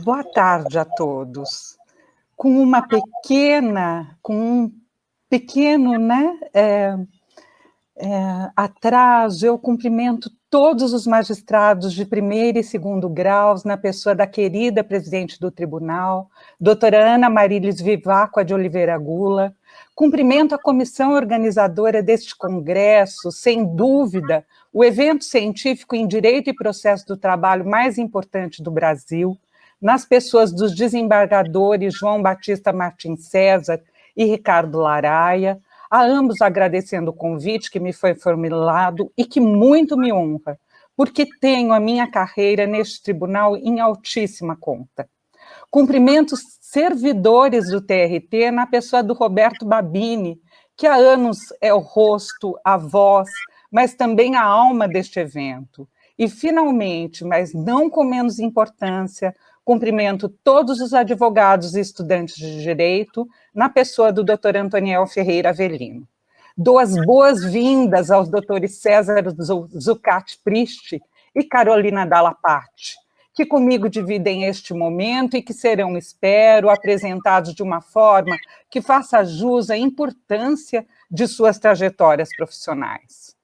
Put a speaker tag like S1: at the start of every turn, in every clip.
S1: Boa tarde a todos. Com um pequeno, atraso, eu cumprimento todos os magistrados de primeiro e segundo graus, na pessoa da querida presidente do tribunal, doutora Ana Marilis Vivacqua de Oliveira Gula. Cumprimento a comissão organizadora deste congresso, sem dúvida, o evento científico em Direito e Processo do Trabalho mais importante do Brasil, nas pessoas dos desembargadores João Batista Martins César e Ricardo Laraia, a ambos agradecendo o convite que me foi formulado e que muito me honra, porque tenho a minha carreira neste tribunal em altíssima conta. Cumprimento os servidores do TRT na pessoa do Roberto Babini, que há anos é o rosto, a voz, mas também a alma deste evento. E, finalmente, mas não com menos importância, cumprimento todos os advogados e estudantes de Direito na pessoa do Dr. Antoniel Ferreira Avelino. Dou as boas-vindas aos doutores César Zucati Pristi e Carolina Dalla Parte, que comigo dividem este momento e que serão, espero, apresentados de uma forma que faça jus à importância de suas trajetórias profissionais.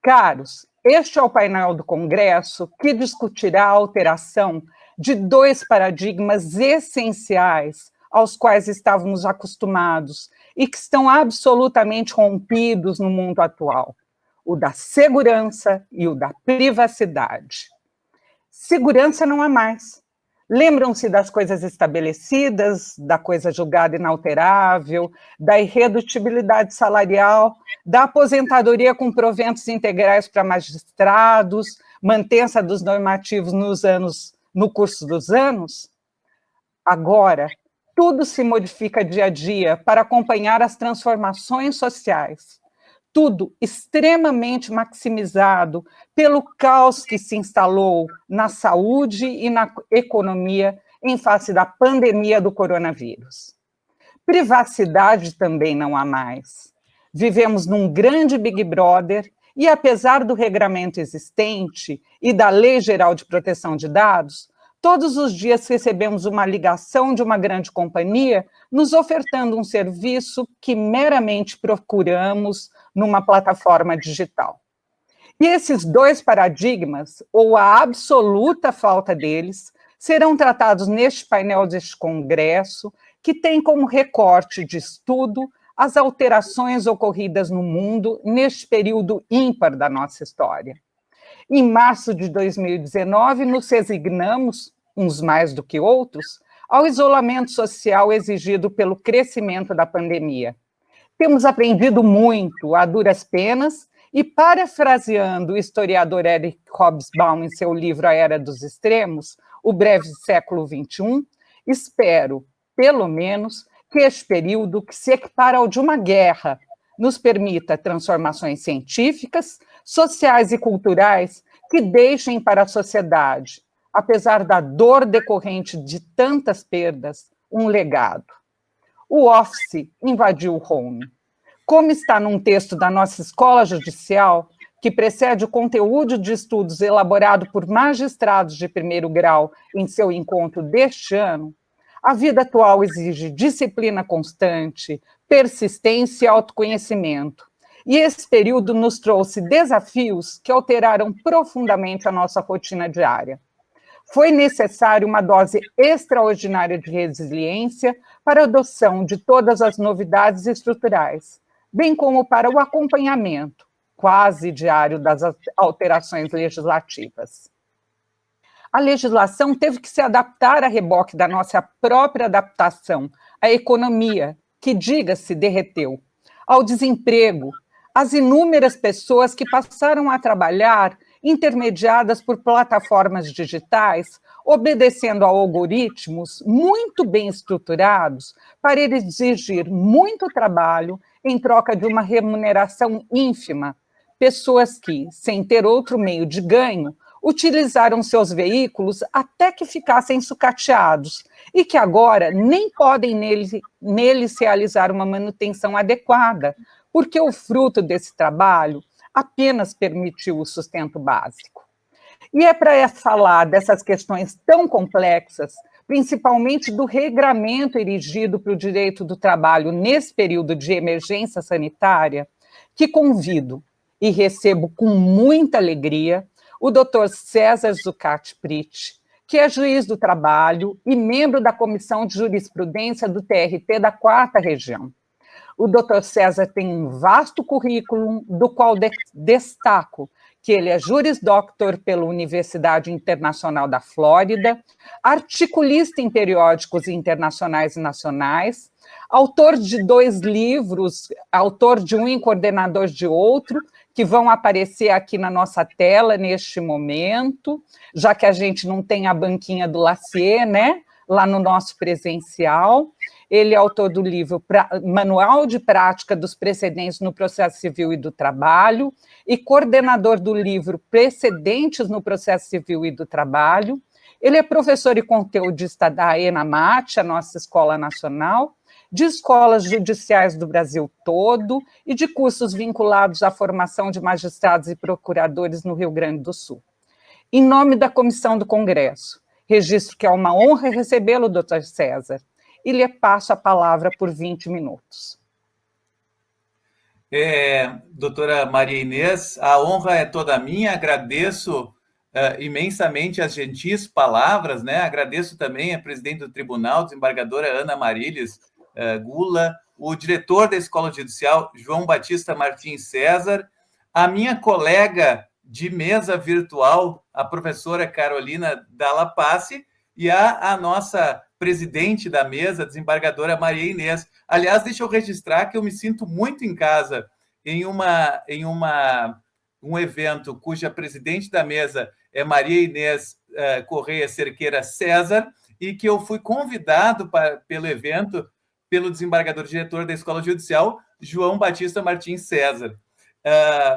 S1: Caros, este é o painel do Congresso que discutirá a alteração de dois paradigmas essenciais aos quais estávamos acostumados e que estão absolutamente rompidos no mundo atual: o da segurança e o da privacidade. Segurança não há mais. Lembram-se das coisas estabelecidas, da coisa julgada inalterável, da irredutibilidade salarial, da aposentadoria com proventos integrais para magistrados, mantença dos normativos no curso dos anos? Agora, tudo se modifica dia a dia para acompanhar as transformações sociais. Tudo extremamente maximizado pelo caos que se instalou na saúde e na economia em face da pandemia do coronavírus. Privacidade também não há mais. Vivemos num grande Big Brother e, apesar do regramento existente e da Lei Geral de Proteção de Dados, todos os dias recebemos uma ligação de uma grande companhia nos ofertando um serviço que meramente procuramos numa plataforma digital. E esses dois paradigmas, ou a absoluta falta deles, serão tratados neste painel deste congresso, que tem como recorte de estudo as alterações ocorridas no mundo neste período ímpar da nossa história. Em março de 2019, nos resignamos, uns mais do que outros, ao isolamento social exigido pelo crescimento da pandemia. Temos aprendido muito, a duras penas, e, parafraseando o historiador Eric Hobsbawm em seu livro A Era dos Extremos, O Breve Século XXI, espero, pelo menos, que este período, que se equipara ao de uma guerra, nos permita transformações científicas, sociais e culturais que deixem para a sociedade, apesar da dor decorrente de tantas perdas, um legado. O Office invadiu o home. Como está num texto da nossa escola judicial, que precede o conteúdo de estudos elaborado por magistrados de primeiro grau em seu encontro deste ano, a vida atual exige disciplina constante, persistência e autoconhecimento. E esse período nos trouxe desafios que alteraram profundamente a nossa rotina diária. Foi necessário uma dose extraordinária de resiliência para a adoção de todas as novidades estruturais, bem como para o acompanhamento quase diário das alterações legislativas. A legislação teve que se adaptar a reboque da nossa própria adaptação à economia, que, diga-se, derreteu, ao desemprego, às inúmeras pessoas que passaram a trabalhar intermediadas por plataformas digitais, obedecendo a algoritmos muito bem estruturados para exigir muito trabalho em troca de uma remuneração ínfima. Pessoas que, sem ter outro meio de ganho, utilizaram seus veículos até que ficassem sucateados e que agora nem podem neles realizar uma manutenção adequada, porque o fruto desse trabalho apenas permitiu o sustento básico. E é para falar dessas questões tão complexas, principalmente do regramento erigido para o direito do trabalho nesse período de emergência sanitária, que convido e recebo com muita alegria o Dr. César Zucati Pritt, que é juiz do trabalho e membro da Comissão de Jurisprudência do TRT da 4ª Região. O Dr. César tem um vasto currículo, do qual destaco que ele é Juris Doctor pela Universidade Internacional da Flórida, articulista em periódicos internacionais e nacionais, autor de 2 livros, autor de um e coordenador de outro, que vão aparecer aqui na nossa tela neste momento, já que a gente não tem a banquinha do Lacier, né? Lá no nosso presencial. Ele é autor do livro Manual de Prática dos Precedentes no Processo Civil e do Trabalho e coordenador do livro Precedentes no Processo Civil e do Trabalho. Ele é professor e conteudista da ENAMAT, a nossa escola nacional, de escolas judiciais do Brasil todo e de cursos vinculados à formação de magistrados e procuradores no Rio Grande do Sul. Em nome da Comissão do Congresso, registro que é uma honra recebê-lo, doutor César, e lhe passo a palavra por 20 minutos.
S2: Doutora Maria Inês, a honra é toda minha, agradeço imensamente as gentis palavras, né? Agradeço também a presidente do tribunal, desembargadora Ana Marílias Gula, o diretor da Escola Judicial, João Batista Martins César, a minha colega de mesa virtual, a professora Carolina Dalla Pace, e a nossa presidente da mesa, desembargadora Maria Inês. Aliás, deixa eu registrar que eu me sinto muito em casa em um evento cuja presidente da mesa é Maria Inês Correia Cerqueira César, e que eu fui convidado pelo evento pelo desembargador-diretor da Escola Judicial, João Batista Martins César.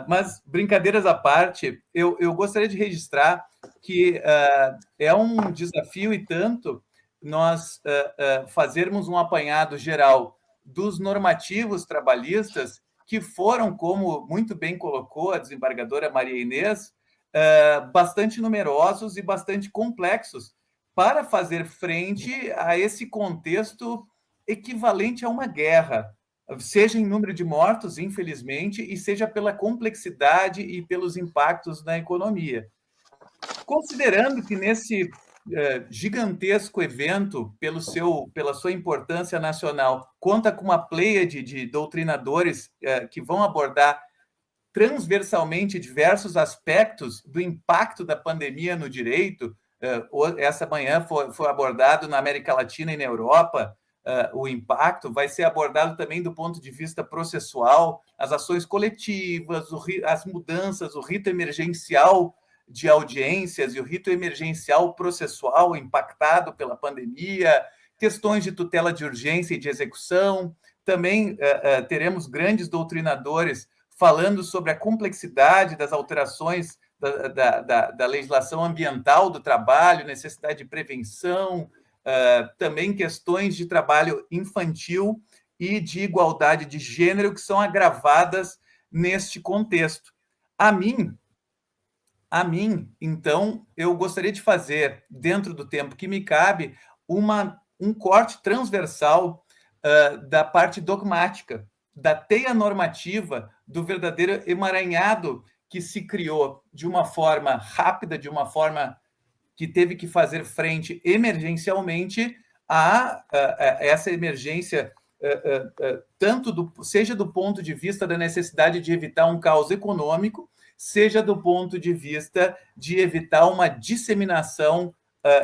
S2: Mas, brincadeiras à parte, eu gostaria de registrar que é um desafio e tanto nós fazermos um apanhado geral dos normativos trabalhistas que foram, como muito bem colocou a desembargadora Maria Inês, bastante numerosos e bastante complexos para fazer frente a esse contexto equivalente a uma guerra, seja em número de mortos, infelizmente, e seja pela complexidade e pelos impactos na economia. Considerando que nesse gigantesco evento, pela sua importância nacional, conta com uma pleiade de doutrinadores que vão abordar transversalmente diversos aspectos do impacto da pandemia no direito. Essa manhã foi abordado na América Latina e na Europa, o impacto vai ser abordado também do ponto de vista processual, as ações coletivas, as mudanças, o rito emergencial de audiências e o rito emergencial processual impactado pela pandemia, questões de tutela de urgência e de execução. Também teremos grandes doutrinadores falando sobre a complexidade das alterações da legislação ambiental do trabalho, necessidade de prevenção, também questões de trabalho infantil e de igualdade de gênero que são agravadas neste contexto. A mim, então, eu gostaria de fazer, dentro do tempo que me cabe, um corte transversal da parte dogmática, da teia normativa, do verdadeiro emaranhado que se criou de uma forma rápida, de uma forma que teve que fazer frente emergencialmente a essa emergência, seja do ponto de vista da necessidade de evitar um caos econômico, seja do ponto de vista de evitar uma disseminação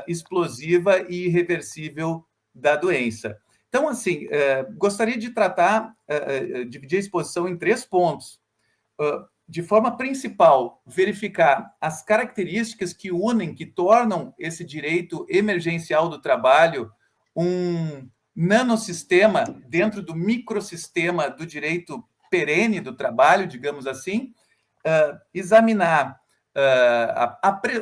S2: explosiva e irreversível da doença. Então, assim, gostaria de dividir a exposição em 3 pontos. De forma principal, verificar as características que unem, que tornam esse direito emergencial do trabalho um nanossistema dentro do microsistema do direito perene do trabalho, digamos assim, examinar,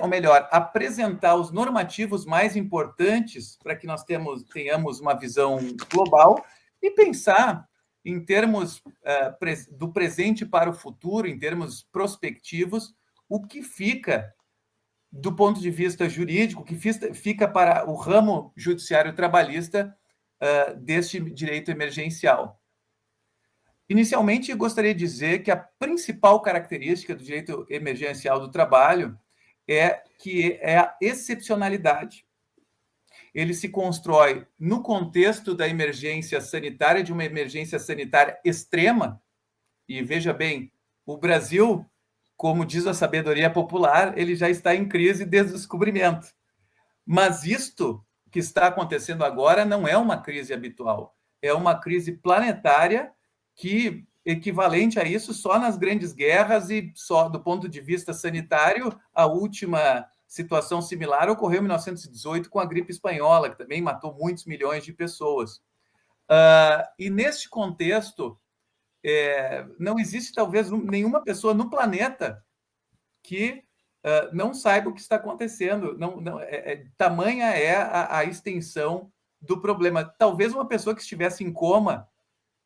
S2: ou melhor, apresentar os normativos mais importantes para que nós tenhamos uma visão global e pensar em termos do presente para o futuro, em termos prospectivos, o que fica do ponto de vista jurídico, que fica para o ramo judiciário trabalhista deste direito emergencial. Inicialmente, gostaria de dizer que a principal característica do direito emergencial do trabalho é que é a excepcionalidade. Ele se constrói no contexto da emergência sanitária, de uma emergência sanitária extrema, e veja bem, o Brasil, como diz a sabedoria popular, ele já está em crise desde o descobrimento. Mas isto que está acontecendo agora não é uma crise habitual, é uma crise planetária que, equivalente a isso, só nas grandes guerras e só do ponto de vista sanitário, a última situação similar ocorreu em 1918 com a gripe espanhola, que também matou muitos milhões de pessoas. E neste contexto, não existe talvez nenhuma pessoa no planeta que não saiba o que está acontecendo. Tamanha é a extensão do problema. Talvez uma pessoa que estivesse em coma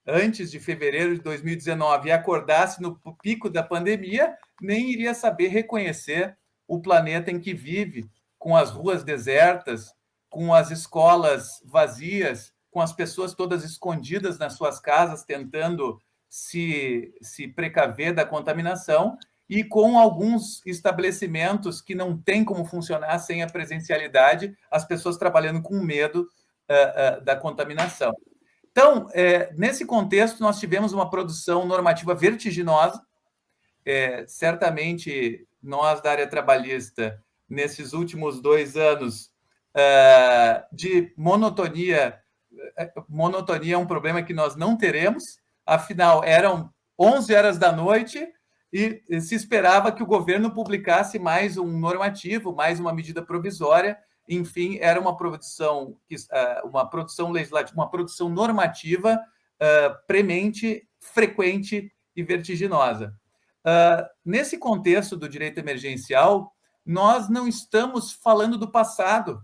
S2: antes de fevereiro de 2019 e acordasse no pico da pandemia, nem iria saber reconhecer o planeta em que vive, com as ruas desertas, com as escolas vazias, com as pessoas todas escondidas nas suas casas, tentando se precaver da contaminação, e com alguns estabelecimentos que não têm como funcionar sem a presencialidade, as pessoas trabalhando com medo da contaminação. Então, nesse contexto, nós tivemos uma produção normativa vertiginosa. Certamente, nós da área trabalhista, nesses últimos 2 anos, de monotonia é um problema que nós não teremos, afinal, eram 11 horas da noite e se esperava que o governo publicasse mais um normativo, mais uma medida provisória. Enfim, era uma produção legislativa, uma produção normativa premente, frequente e vertiginosa. Nesse contexto do direito emergencial, nós não estamos falando do passado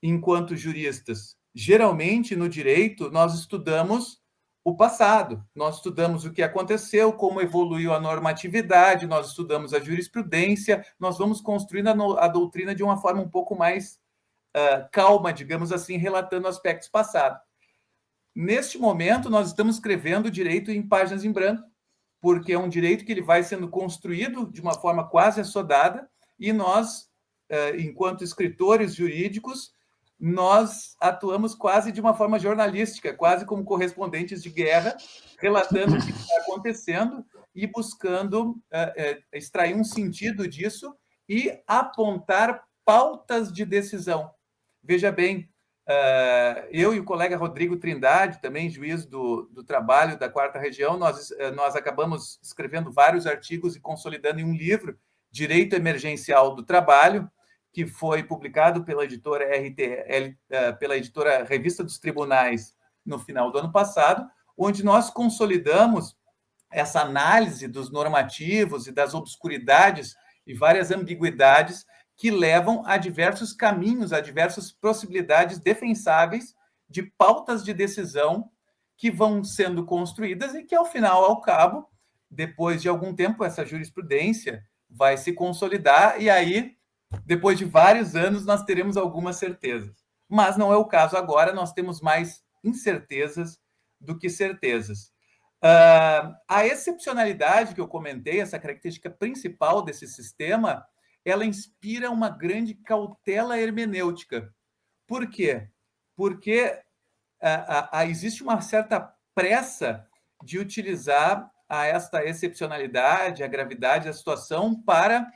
S2: enquanto juristas. Geralmente, no direito, nós estudamos o passado, nós estudamos o que aconteceu, como evoluiu a normatividade, nós estudamos a jurisprudência, nós vamos construindo a doutrina de uma forma um pouco mais calma, digamos assim, relatando aspectos passados. Neste momento, nós estamos escrevendo o direito em páginas em branco, porque é um direito que ele vai sendo construído de uma forma quase assodada, e nós, enquanto escritores jurídicos, nós atuamos quase de uma forma jornalística, quase como correspondentes de guerra, relatando o que está acontecendo e buscando extrair um sentido disso e apontar pautas de decisão. Veja bem, eu e o colega Rodrigo Trindade, também juiz do trabalho da 4ª Região, nós acabamos escrevendo vários artigos e consolidando em um livro, Direito Emergencial do Trabalho, que foi publicado pela editora pela editora Revista dos Tribunais no final do ano passado, onde nós consolidamos essa análise dos normativos e das obscuridades e várias ambiguidades que levam a diversos caminhos, a diversas possibilidades defensáveis de pautas de decisão que vão sendo construídas e que, ao final, ao cabo, depois de algum tempo, essa jurisprudência vai se consolidar e aí, depois de vários anos, nós teremos algumas certezas. Mas não é o caso agora, nós temos mais incertezas do que certezas. A excepcionalidade que eu comentei, essa característica principal desse sistema, ela inspira uma grande cautela hermenêutica. Por quê? Porque existe uma certa pressa de utilizar esta excepcionalidade, a gravidade da situação para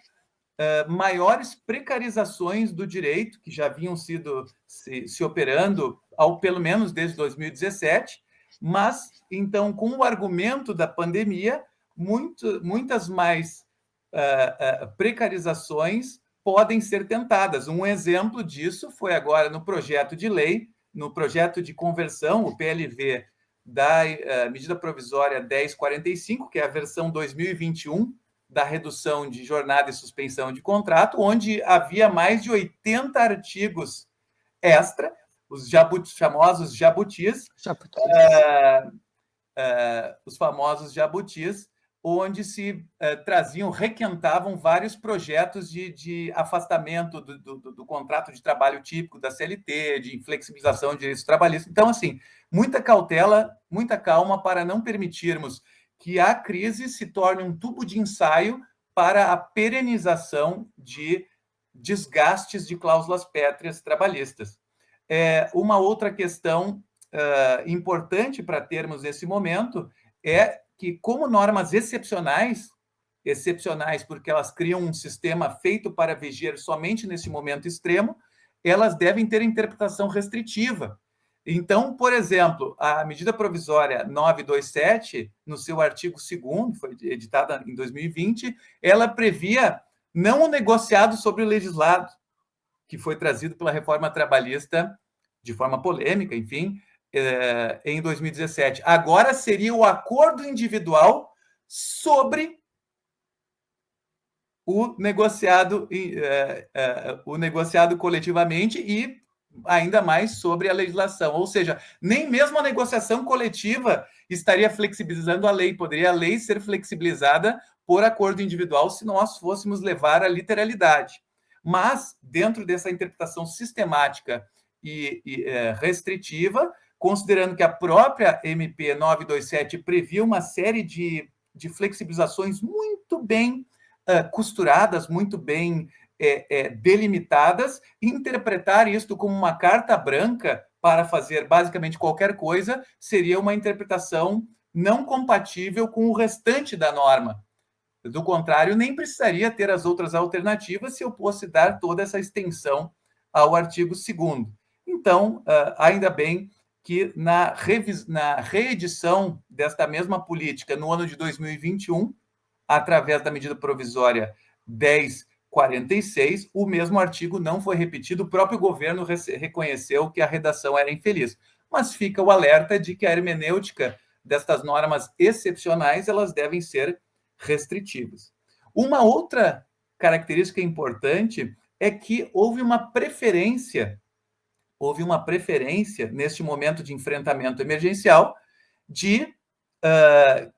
S2: maiores precarizações do direito, que já vinham sido se operando, pelo menos desde 2017, mas, então, com o argumento da pandemia, muitas mais precarizações podem ser tentadas. Um exemplo disso foi agora no projeto de lei, no projeto de conversão, o PLV, da medida provisória 1045, que é a versão 2021, da redução de jornada e suspensão de contrato, onde havia mais de 80 artigos extra, os famosos jabutis, os famosos jabutis, onde se requentavam vários projetos de afastamento do contrato de trabalho típico da CLT, de flexibilização de direitos trabalhistas. Então, assim, muita cautela, muita calma para não permitirmos que a crise se torne um tubo de ensaio para a perenização de desgastes de cláusulas pétreas trabalhistas. Uma outra questão importante para termos nesse momento é que, como normas excepcionais porque elas criam um sistema feito para vigiar somente nesse momento extremo, elas devem ter interpretação restritiva. Então, por exemplo, a medida provisória 927, no seu artigo 2º, foi editada em 2020, ela previa não o negociado sobre o legislado, que foi trazido pela reforma trabalhista de forma polêmica, enfim, em 2017. Agora seria o acordo individual sobre o negociado coletivamente e ainda mais sobre a legislação. Ou seja, nem mesmo a negociação coletiva estaria flexibilizando a lei. Poderia a lei ser flexibilizada por acordo individual se nós fôssemos levar a literalidade. Mas, dentro dessa interpretação sistemática e restritiva, considerando que a própria MP 927 previa uma série de flexibilizações muito bem costuradas, muito bem delimitadas, interpretar isto como uma carta branca para fazer basicamente qualquer coisa seria uma interpretação não compatível com o restante da norma. Do contrário, nem precisaria ter as outras alternativas se eu fosse dar toda essa extensão ao artigo 2º. Então, ainda bem que na reedição desta mesma política no ano de 2021, através da medida provisória 1046, o mesmo artigo não foi repetido, o próprio governo reconheceu que a redação era infeliz. Mas fica o alerta de que a hermenêutica destas normas excepcionais, elas devem ser restritivas. Uma outra característica importante é que houve uma preferência neste momento de enfrentamento emergencial de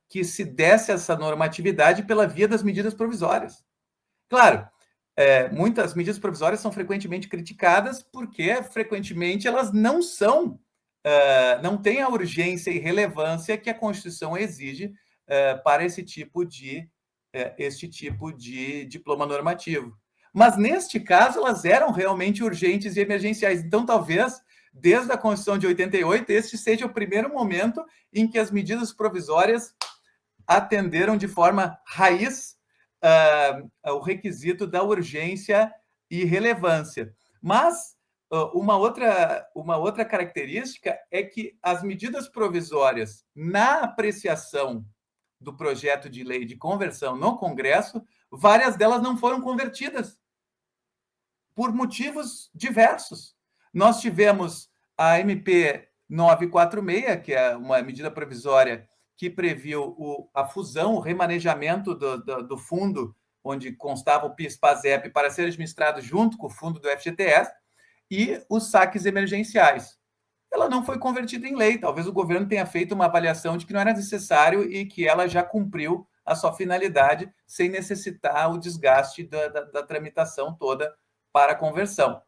S2: que se desse essa normatividade pela via das medidas provisórias. Claro, muitas medidas provisórias são frequentemente criticadas porque, frequentemente, elas não têm a urgência e relevância que a Constituição exige para este tipo de diploma normativo. Mas, neste caso, elas eram realmente urgentes e emergenciais. Então, talvez, desde a Constituição de 88, este seja o primeiro momento em que as medidas provisórias atenderam de forma raiz o requisito da urgência e relevância. Mas uma outra característica é que as medidas provisórias, na apreciação do projeto de lei de conversão no Congresso, várias delas não foram convertidas por motivos diversos. Nós tivemos a MP 946, que é uma medida provisória que previu a fusão, o remanejamento do fundo onde constava o PIS/PASEP para ser administrado junto com o fundo do FGTS, e os saques emergenciais. Ela não foi convertida em lei. Talvez o governo tenha feito uma avaliação de que não era necessário e que ela já cumpriu a sua finalidade sem necessitar o desgaste da tramitação toda para a conversão.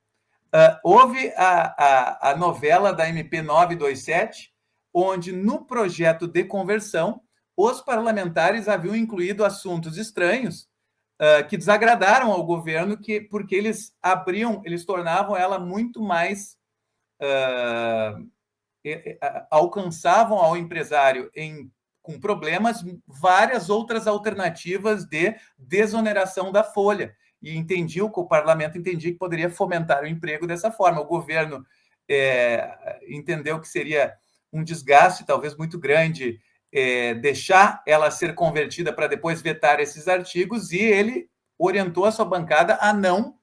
S2: Houve a novela da MP 927, onde no projeto de conversão os parlamentares haviam incluído assuntos estranhos que desagradaram ao governo, porque eles tornavam ela muito mais alcançavam ao empresário com problemas várias outras alternativas de desoneração da folha. E o parlamento entendia que poderia fomentar o emprego dessa forma. O governo entendeu que seria um desgaste talvez muito grande deixar ela ser convertida para depois vetar esses artigos, e ele orientou a sua bancada a não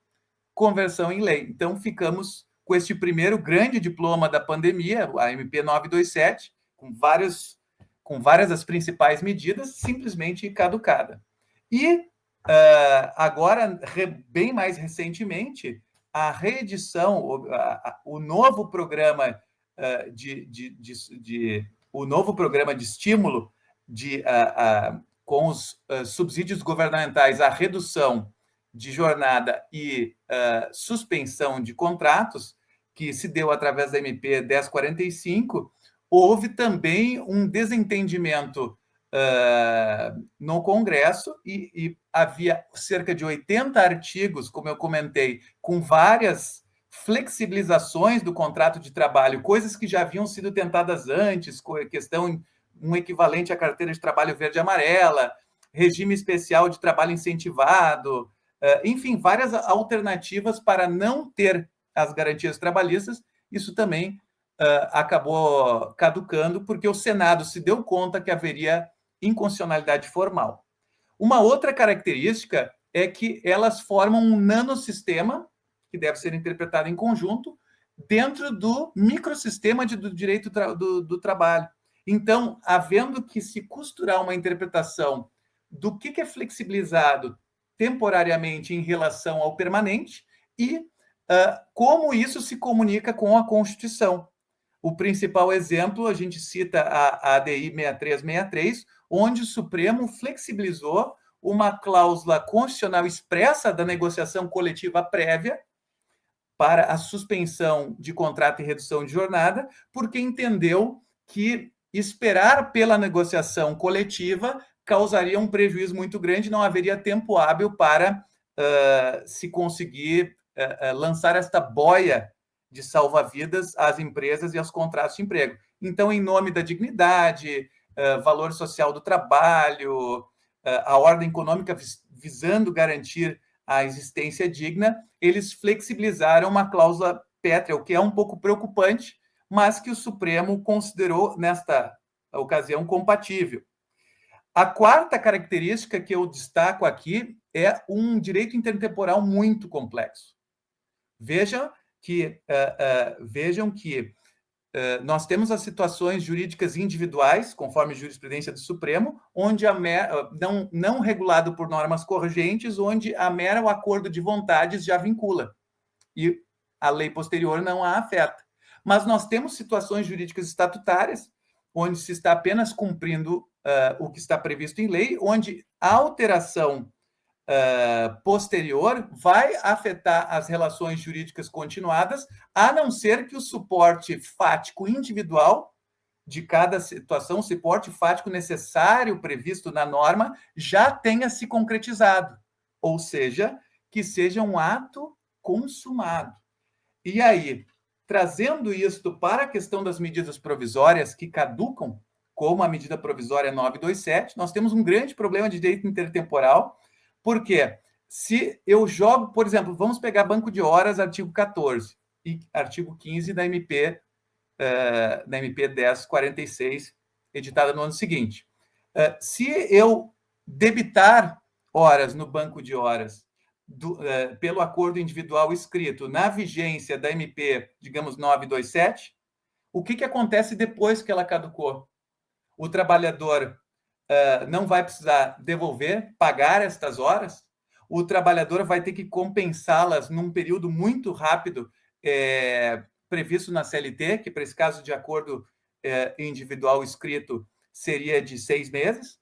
S2: conversão em lei. Então, ficamos com este primeiro grande diploma da pandemia, a MP 927, com várias das principais medidas, simplesmente caducada. E, agora, bem mais recentemente, a reedição, o novo programa o novo programa de estímulo com os subsídios governamentais, a redução de jornada e suspensão de contratos, que se deu através da MP 1045, houve também um desentendimento no Congresso e havia cerca de 80 artigos, como eu comentei, com várias flexibilizações do contrato de trabalho, coisas que já haviam sido tentadas antes, questão um equivalente à carteira de trabalho verde e amarela, regime especial de trabalho incentivado, enfim, várias alternativas para não ter as garantias trabalhistas. Isso também acabou caducando, porque o Senado se deu conta que haveria inconstitucionalidade formal. Uma outra característica é que elas formam um nanossistema, que deve ser interpretado em conjunto, dentro do microsistema do direito do trabalho. Então, havendo que se costurar uma interpretação do que é flexibilizado temporariamente em relação ao permanente e como isso se comunica com a Constituição. O principal exemplo, a gente cita a ADI 6363, onde o Supremo flexibilizou uma cláusula constitucional expressa da negociação coletiva prévia para a suspensão de contrato e redução de jornada, porque entendeu que esperar pela negociação coletiva causaria um prejuízo muito grande, não haveria tempo hábil para se conseguir lançar esta boia de salva-vidas às empresas e aos contratos de emprego. Então, em nome da dignidade, valor social do trabalho, a ordem econômica visando garantir a existência digna, eles flexibilizaram uma cláusula pétrea, o que é um pouco preocupante, mas que o Supremo considerou, nesta ocasião, compatível. A quarta característica que eu destaco aqui é um direito intertemporal muito complexo. Vejam que nós temos as situações jurídicas individuais, conforme a jurisprudência do Supremo, onde não regulado por normas corrigentes, onde a mera o acordo de vontades já vincula, e a lei posterior não a afeta. Mas nós temos situações jurídicas estatutárias, onde se está apenas cumprindo o que está previsto em lei, onde a alteração posterior vai afetar as relações jurídicas continuadas, a não ser que o suporte fático individual de cada situação, o suporte fático necessário previsto na norma, já tenha se concretizado, ou seja, que seja um ato consumado. E aí, trazendo isto para a questão das medidas provisórias que caducam, como a medida provisória 927, nós temos um grande problema de direito intertemporal. Porque se eu jogo, por exemplo, vamos pegar banco de horas, artigo 14 e artigo 15 da MP 1046, editada no ano seguinte. Se eu debitar horas no banco de horas pelo acordo individual escrito na vigência da MP, digamos, 927, o que acontece depois que ela caducou? O trabalhador não vai precisar devolver, pagar estas horas, o trabalhador vai ter que compensá-las num período muito rápido, previsto na CLT, que para esse caso de acordo individual escrito seria de 6 meses,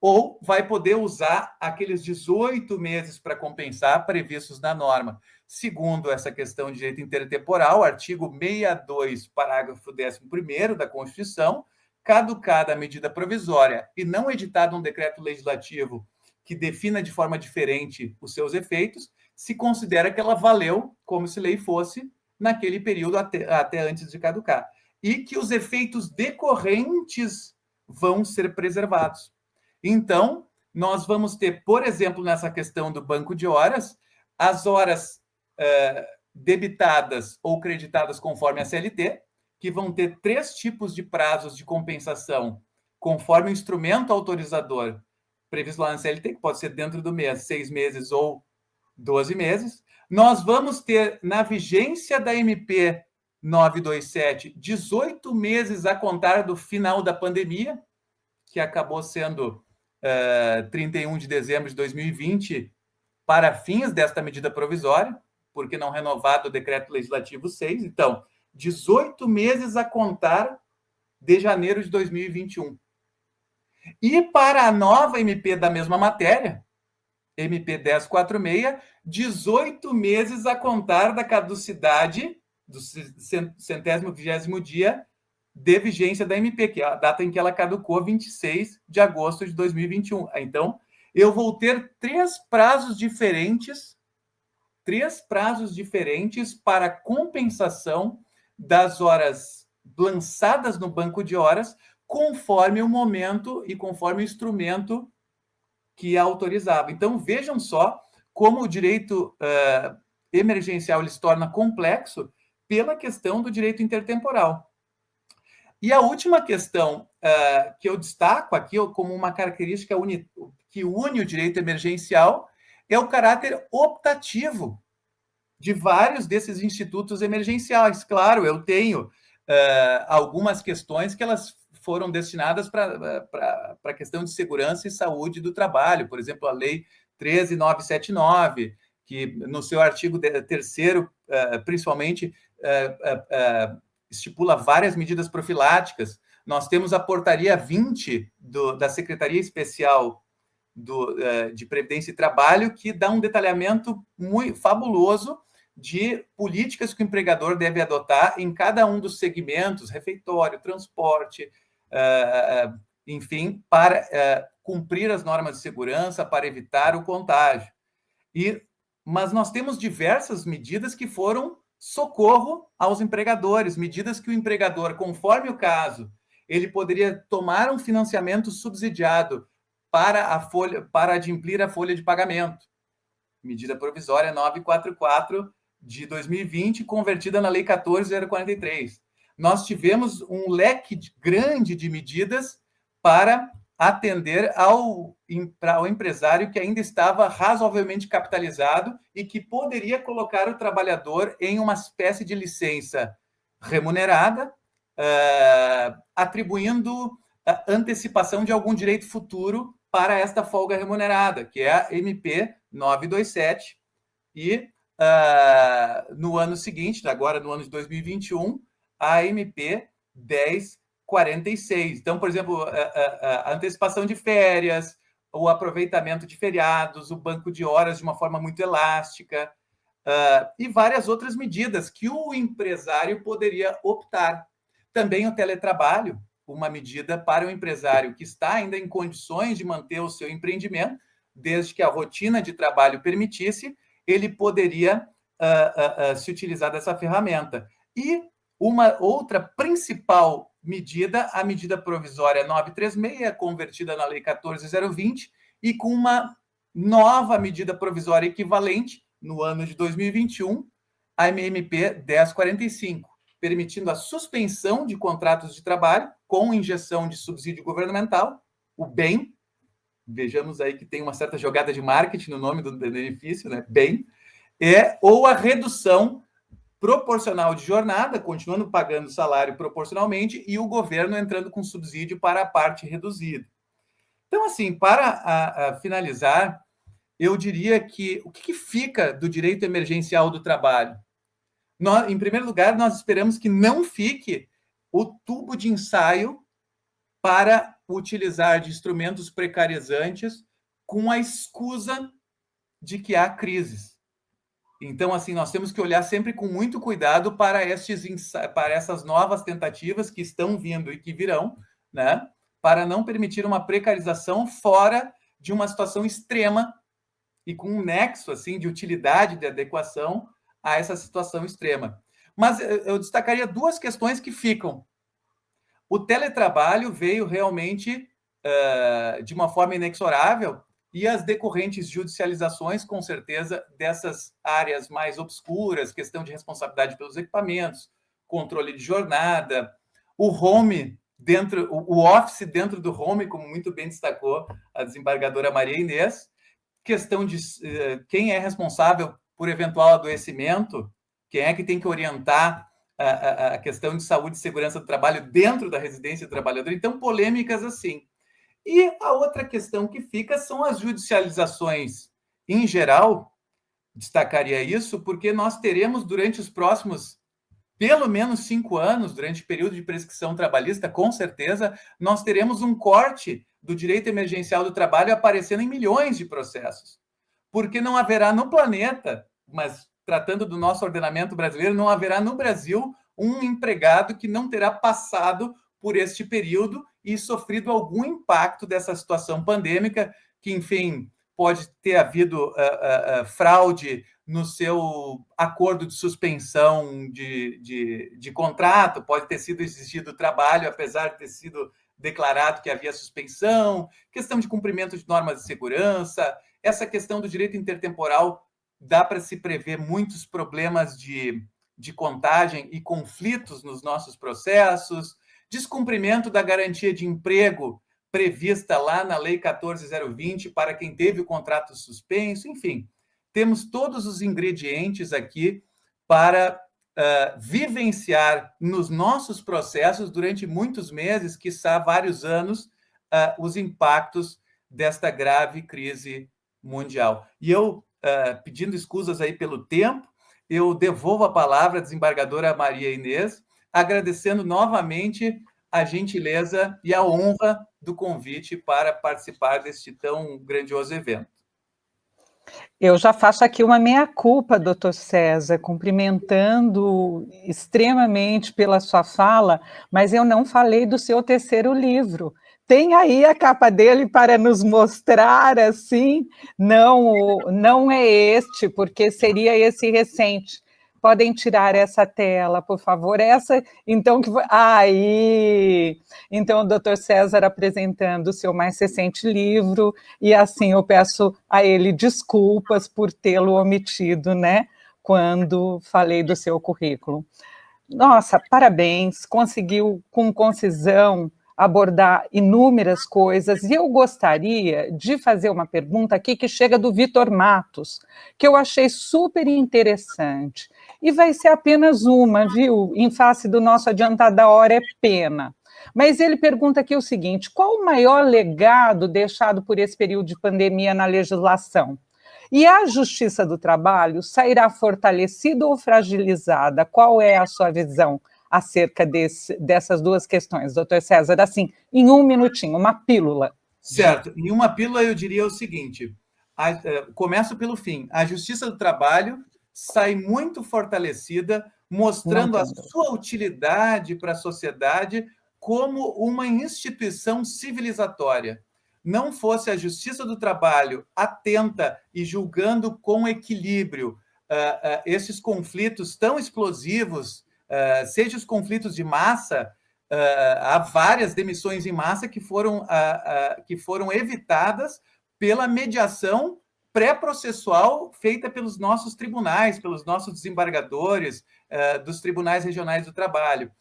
S2: ou vai poder usar aqueles 18 meses para compensar previstos na norma. Segundo essa questão de direito intertemporal, artigo 62, parágrafo 11º da Constituição, caducada a medida provisória e não editado um decreto legislativo que defina de forma diferente os seus efeitos, se considera que ela valeu como se lei fosse naquele período até antes de caducar. E que os efeitos decorrentes vão ser preservados. Então, nós vamos ter, por exemplo, nessa questão do banco de horas, as horas debitadas ou creditadas conforme a CLT, que vão ter 3 tipos de prazos de compensação, conforme o instrumento autorizador previsto lá na CLT, que pode ser dentro do mês, 6 meses ou 12 meses. Nós vamos ter, na vigência da MP 927, 18 meses a contar do final da pandemia, que acabou sendo 31 de dezembro de 2020, para fins desta medida provisória, porque não renovado o decreto legislativo 6. Então, 18 meses a contar de janeiro de 2021. E para a nova MP da mesma matéria, MP 1046, 18 meses a contar da caducidade do 150º dia de vigência da MP, que é a data em que ela caducou, 26 de agosto de 2021. Então, eu vou ter três prazos diferentes para compensação das horas lançadas no banco de horas, conforme o momento e conforme o instrumento que a autorizava. Então, vejam só como o direito emergencial ele se torna complexo pela questão do direito intertemporal. E a última questão que eu destaco aqui como uma característica que une o direito emergencial é o caráter optativo de vários desses institutos emergenciais. Claro, eu tenho algumas questões que elas foram destinadas para a questão de segurança e saúde do trabalho, por exemplo, a Lei 13.979, que no seu artigo 3º, principalmente, estipula várias medidas profiláticas. Nós temos a portaria 20 da Secretaria Especial de Previdência e Trabalho, que dá um detalhamento muito fabuloso de políticas que o empregador deve adotar em cada um dos segmentos, refeitório, transporte, enfim, para cumprir as normas de segurança, para evitar o contágio. Mas nós temos diversas medidas que foram socorro aos empregadores, medidas que o empregador, conforme o caso, ele poderia tomar um financiamento subsidiado para adimplir a folha de pagamento. Medida provisória 944 de 2020, convertida na Lei 14.043. Nós tivemos um leque grande de medidas para atender ao empresário que ainda estava razoavelmente capitalizado e que poderia colocar o trabalhador em uma espécie de licença remunerada, atribuindo antecipação de algum direito futuro para esta folga remunerada, que é a MP 927, e no ano seguinte, agora no ano de 2021, a MP 1046. Então, por exemplo, a antecipação de férias, o aproveitamento de feriados, o banco de horas de uma forma muito elástica, e várias outras medidas que o empresário poderia optar. Também o teletrabalho, uma medida para o empresário que está ainda em condições de manter o seu empreendimento, desde que a rotina de trabalho permitisse, ele poderia se utilizar dessa ferramenta. E uma outra principal medida, a medida provisória 936, convertida na Lei 14.020, e com uma nova medida provisória equivalente, no ano de 2021, a MP 1045, permitindo a suspensão de contratos de trabalho com injeção de subsídio governamental, o BEM. Vejamos aí que tem uma certa jogada de marketing no nome do benefício, né? BEM. Ou a redução proporcional de jornada, continuando pagando salário proporcionalmente, e o governo entrando com subsídio para a parte reduzida. Então, assim, para finalizar, eu diria que o que fica do direito emergencial do trabalho? Em primeiro lugar, nós esperamos que não fique o tubo de ensaio para utilizar de instrumentos precarizantes com a escusa de que há crises. Então, assim, nós temos que olhar sempre com muito cuidado para essas novas tentativas que estão vindo e que virão, né, para não permitir uma precarização fora de uma situação extrema e com um nexo assim de utilidade, de adequação a essa situação extrema. Mas eu destacaria duas questões que ficam. O teletrabalho veio realmente de uma forma inexorável, e as decorrentes judicializações, com certeza, dessas áreas mais obscuras, questão de responsabilidade pelos equipamentos, controle de jornada, o home o office dentro do home, como muito bem destacou a desembargadora Maria Inês, questão de quem é responsável por eventual adoecimento, quem é que tem que orientar a questão de saúde e segurança do trabalho dentro da residência do trabalhador. Então, polêmicas assim. E a outra questão que fica são as judicializações. Em geral, destacaria isso, porque nós teremos durante os próximos, pelo menos 5 anos, durante o período de prescrição trabalhista, com certeza, nós teremos um corte do direito emergencial do trabalho aparecendo em milhões de processos, porque não haverá no planeta, mas tratando do nosso ordenamento brasileiro, não haverá no Brasil um empregado que não terá passado por este período e sofrido algum impacto dessa situação pandêmica, que, enfim, pode ter havido fraude no seu acordo de suspensão de contrato, pode ter sido exigido trabalho, apesar de ter sido declarado que havia suspensão, questão de cumprimento de normas de segurança, essa questão do direito intertemporal, dá para se prever muitos problemas de contagem e conflitos nos nossos processos, descumprimento da garantia de emprego prevista lá na Lei 14.020 para quem teve o contrato suspenso, enfim, temos todos os ingredientes aqui para vivenciar nos nossos processos durante muitos meses, quiçá vários anos, os impactos desta grave crise mundial. E eu, pedindo escusas aí pelo tempo, eu devolvo a palavra à desembargadora Maria Inês, agradecendo novamente a gentileza e a honra do convite para participar deste tão grandioso evento.
S1: Eu já faço aqui uma meia-culpa, doutor César, cumprimentando extremamente pela sua fala, mas eu não falei do seu terceiro livro. Tem aí a capa dele para nos mostrar, assim? Não é este, porque seria esse recente. Podem tirar essa tela, por favor. Essa, então, que aí. Então, o doutor César apresentando o seu mais recente livro, e assim eu peço a ele desculpas por tê-lo omitido, né? Quando falei do seu currículo. Nossa, parabéns, conseguiu com concisão abordar inúmeras coisas, e eu gostaria de fazer uma pergunta aqui que chega do Vitor Matos, que eu achei super interessante, e vai ser apenas uma, viu? Em face do nosso adiantado da hora, é pena. Mas ele pergunta aqui o seguinte: qual o maior legado deixado por esse período de pandemia na legislação? E a Justiça do Trabalho sairá fortalecida ou fragilizada? Qual é a sua visão acerca dessas duas questões, doutor César? Assim, em um minutinho, uma pílula.
S2: Certo. Em uma pílula, eu diria o seguinte: começo pelo fim. A Justiça do Trabalho sai muito fortalecida, mostrando a sua utilidade para a sociedade como uma instituição civilizatória. Não fosse a Justiça do Trabalho atenta e julgando com equilíbrio esses conflitos tão explosivos, seja os conflitos de massa, há várias demissões em massa que foram evitadas pela mediação pré-processual feita pelos nossos tribunais, pelos nossos desembargadores dos tribunais regionais do trabalho.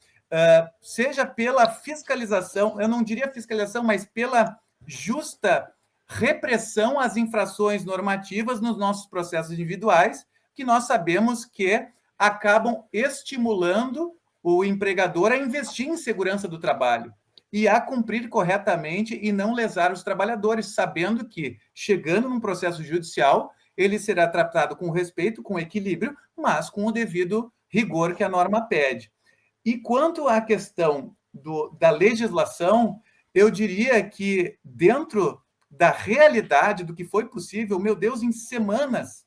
S2: Seja pela fiscalização, eu não diria fiscalização, mas pela justa repressão às infrações normativas nos nossos processos individuais, que nós sabemos que acabam estimulando o empregador a investir em segurança do trabalho e a cumprir corretamente e não lesar os trabalhadores, sabendo que, chegando num processo judicial, ele será tratado com respeito, com equilíbrio, mas com o devido rigor que a norma pede. E quanto à questão da legislação, eu diria que, dentro da realidade do que foi possível, meu Deus, em semanas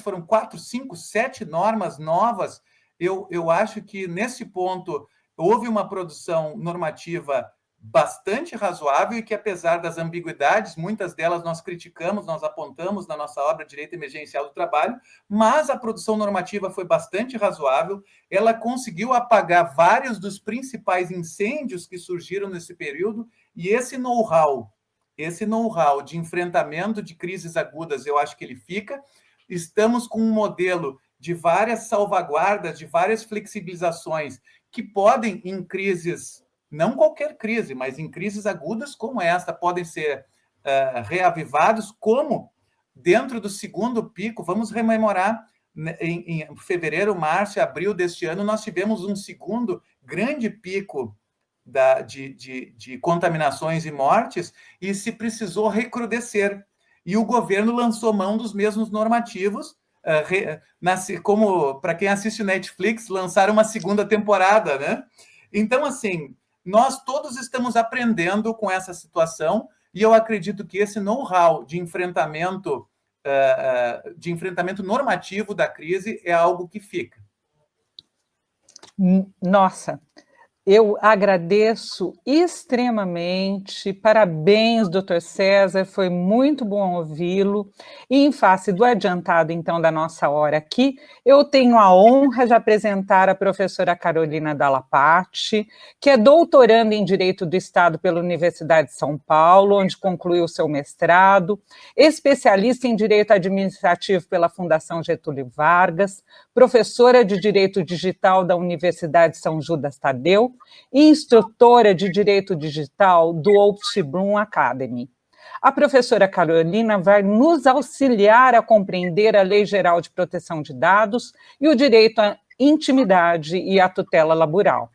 S2: foram 4, 5, 7 normas novas. Eu acho que, nesse ponto, houve uma produção normativa bastante razoável e que, apesar das ambiguidades, muitas delas nós criticamos, nós apontamos na nossa obra Direito Emergencial do Trabalho, mas a produção normativa foi bastante razoável, ela conseguiu apagar vários dos principais incêndios que surgiram nesse período, e esse know-how de enfrentamento de crises agudas, eu acho que ele fica. Estamos com um modelo de várias salvaguardas, de várias flexibilizações que podem, em crises, não qualquer crise, mas em crises agudas como esta, podem ser reavivados, como dentro do segundo pico. Vamos rememorar, em fevereiro, março e abril deste ano, nós tivemos um segundo grande pico de contaminações e mortes, e se precisou recrudescer. E o governo lançou mão dos mesmos normativos, como, para quem assiste Netflix, lançaram uma segunda temporada, né? Então, assim, nós todos estamos aprendendo com essa situação e eu acredito que esse know-how de enfrentamento normativo da crise é algo que fica.
S1: Nossa, eu agradeço extremamente, parabéns, doutor César, foi muito bom ouvi-lo. E em face do adiantado, então, da nossa hora aqui, eu tenho a honra de apresentar a professora Carolina Dallaparte, que é doutoranda em Direito do Estado pela Universidade de São Paulo, onde concluiu seu mestrado, especialista em Direito Administrativo pela Fundação Getúlio Vargas, professora de Direito Digital da Universidade São Judas Tadeu, e instrutora de Direito Digital do Opus Bloom Academy. A professora Carolina vai nos auxiliar a compreender a Lei Geral de Proteção de Dados e o direito à intimidade e à tutela laboral.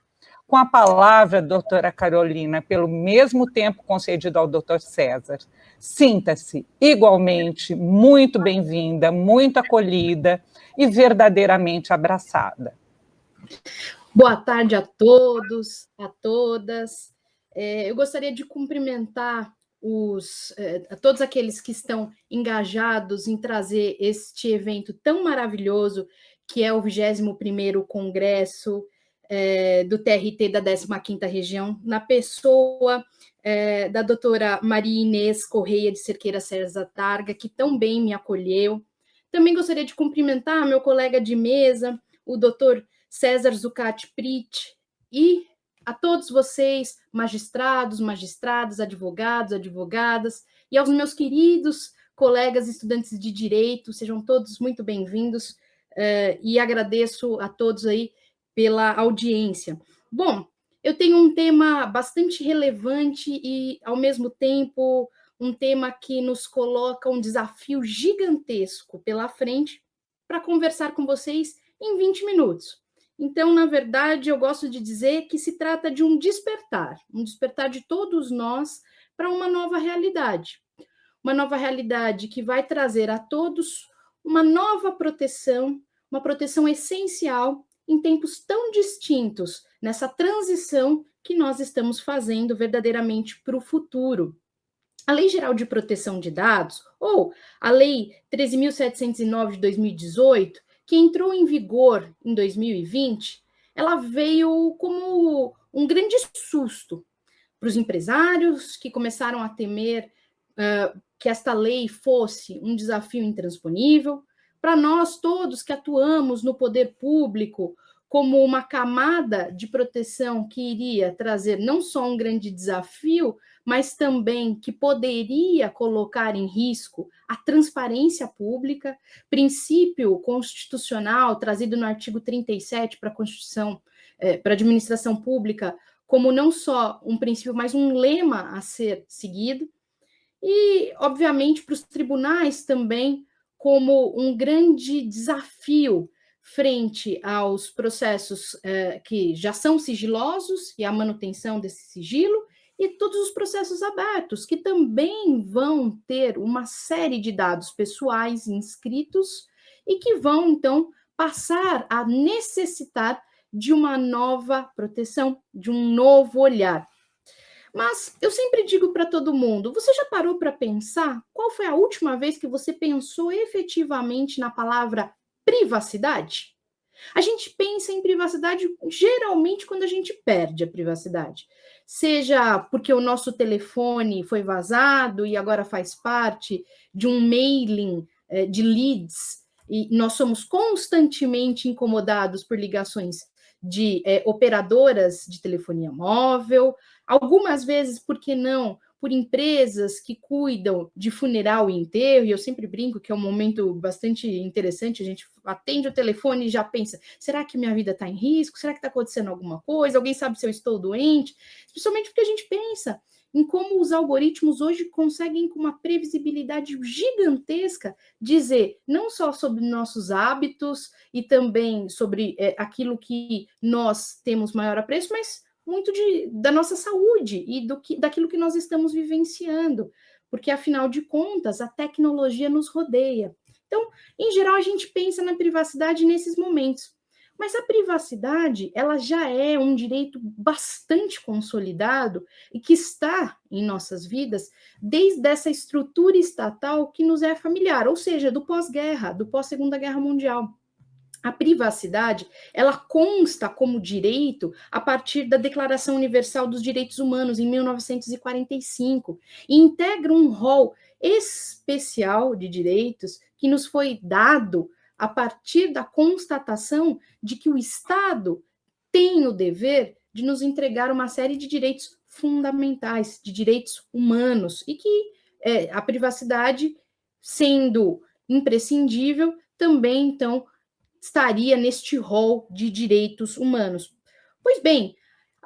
S1: Com a palavra, doutora Carolina, pelo mesmo tempo concedido ao doutor César, sinta-se igualmente muito bem-vinda, muito acolhida e verdadeiramente abraçada.
S3: Boa tarde a todos, a todas. Eu gostaria de cumprimentar a todos aqueles que estão engajados em trazer este evento tão maravilhoso, que é o 21º Congresso do TRT da 15ª Região, na pessoa da doutora Maria Inês Correia de Cerqueira César Targa, que tão bem me acolheu. Também gostaria de cumprimentar meu colega de mesa, o doutor César Zucati Prit, e a todos vocês, magistrados, magistradas, advogados, advogadas, e aos meus queridos colegas estudantes de Direito, sejam todos muito bem-vindos, e agradeço a todos aí pela audiência. Bom, eu tenho um tema bastante relevante e, ao mesmo tempo, um tema que nos coloca um desafio gigantesco pela frente para conversar com vocês em 20 minutos. Então, na verdade, eu gosto de dizer que se trata de um despertar de todos nós para uma nova realidade que vai trazer a todos uma nova proteção, uma proteção essencial em tempos tão distintos, nessa transição que nós estamos fazendo verdadeiramente para o futuro. A Lei Geral de Proteção de Dados, ou a Lei 13.709 de 2018, que entrou em vigor em 2020, ela veio como um grande susto para os empresários que começaram a temer que esta lei fosse um desafio intransponível, para nós todos que atuamos no poder público como uma camada de proteção que iria trazer não só um grande desafio, mas também que poderia colocar em risco a transparência pública, princípio constitucional trazido no artigo 37 para a Constituição, para a administração pública, como não só um princípio, mas um lema a ser seguido, e, obviamente, para os tribunais também, como um grande desafio frente aos processos que já são sigilosos e a manutenção desse sigilo, e todos os processos abertos, que também vão ter uma série de dados pessoais inscritos e que vão, então, passar a necessitar de uma nova proteção, de um novo olhar. Mas eu sempre digo para todo mundo, você já parou para pensar qual foi a última vez que você pensou efetivamente na palavra privacidade? A gente pensa em privacidade geralmente quando a gente perde a privacidade. Seja porque o nosso telefone foi vazado e agora faz parte de um mailing de leads, e nós somos constantemente incomodados por ligações de operadoras de telefonia móvel, algumas vezes, por que não, por empresas que cuidam de funeral e enterro, e eu sempre brinco que é um momento bastante interessante, a gente atende o telefone e já pensa, será que minha vida está em risco? Será que está acontecendo alguma coisa? Alguém sabe se eu estou doente? Especialmente porque a gente pensa em como os algoritmos hoje conseguem, com uma previsibilidade gigantesca, dizer não só sobre nossos hábitos e também sobre aquilo que nós temos maior apreço, mas muito da nossa saúde e daquilo que nós estamos vivenciando, porque, afinal de contas, a tecnologia nos rodeia. Então, em geral, a gente pensa na privacidade nesses momentos. Mas a privacidade, ela já é um direito bastante consolidado e que está em nossas vidas desde essa estrutura estatal que nos é familiar, ou seja, do pós-guerra, do pós-Segunda Guerra Mundial. A privacidade, ela consta como direito a partir da Declaração Universal dos Direitos Humanos, em 1945, e integra um rol especial de direitos que nos foi dado a partir da constatação de que o Estado tem o dever de nos entregar uma série de direitos fundamentais, de direitos humanos, e que a privacidade, sendo imprescindível, também, então, estaria neste rol de direitos humanos. Pois bem,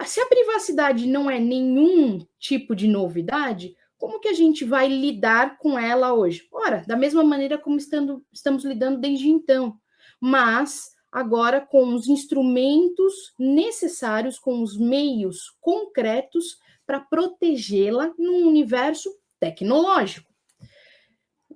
S3: se a privacidade não é nenhum tipo de novidade, como que a gente vai lidar com ela hoje? Ora, da mesma maneira como estamos lidando desde então, mas agora com os instrumentos necessários, com os meios concretos para protegê-la num universo tecnológico.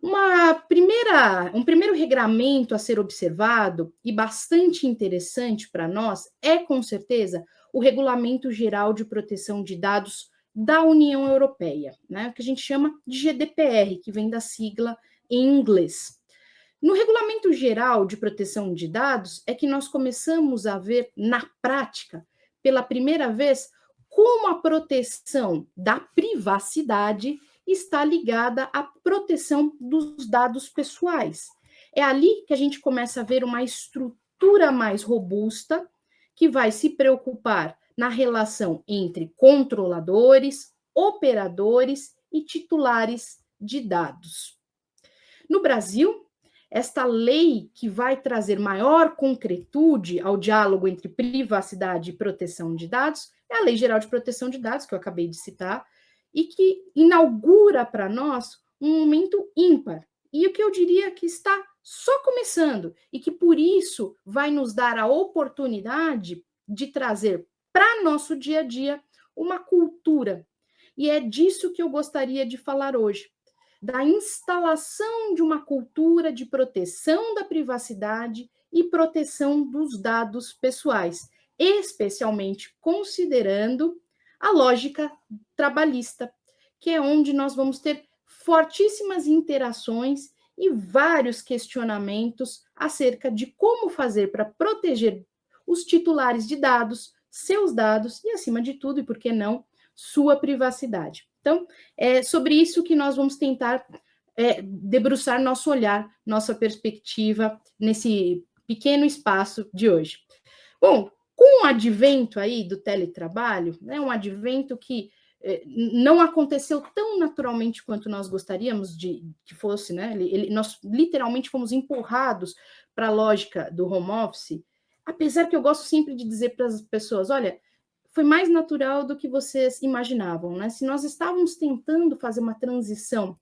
S3: Um primeiro regramento a ser observado e bastante interessante para nós é, com certeza, o Regulamento Geral de Proteção de Dados da União Europeia, né, que a gente chama de GDPR, que vem da sigla em inglês. No Regulamento Geral de Proteção de Dados é que nós começamos a ver, na prática, pela primeira vez, como a proteção da privacidade está ligada à proteção dos dados pessoais. É ali que a gente começa a ver uma estrutura mais robusta que vai se preocupar na relação entre controladores, operadores e titulares de dados. No Brasil, esta lei que vai trazer maior concretude ao diálogo entre privacidade e proteção de dados é a Lei Geral de Proteção de Dados, que eu acabei de citar, e que inaugura para nós um momento ímpar. E o que eu diria que está só começando, e que por isso vai nos dar a oportunidade de trazer para nosso dia a dia uma cultura. E é disso que eu gostaria de falar hoje, da instalação de uma cultura de proteção da privacidade e proteção dos dados pessoais, especialmente considerando a lógica trabalhista, que é onde nós vamos ter fortíssimas interações e vários questionamentos acerca de como fazer para proteger os titulares de dados, seus dados e, acima de tudo, e por que não, sua privacidade. Então, é sobre isso que nós vamos tentar debruçar nosso olhar, nossa perspectiva nesse pequeno espaço de hoje. Bom, com o advento aí do teletrabalho, né, um advento que não aconteceu tão naturalmente quanto nós gostaríamos de que fosse, né? Nós literalmente fomos empurrados para a lógica do home office, apesar que eu gosto sempre de dizer para as pessoas, olha, foi mais natural do que vocês imaginavam, né? Se nós estávamos tentando fazer uma transição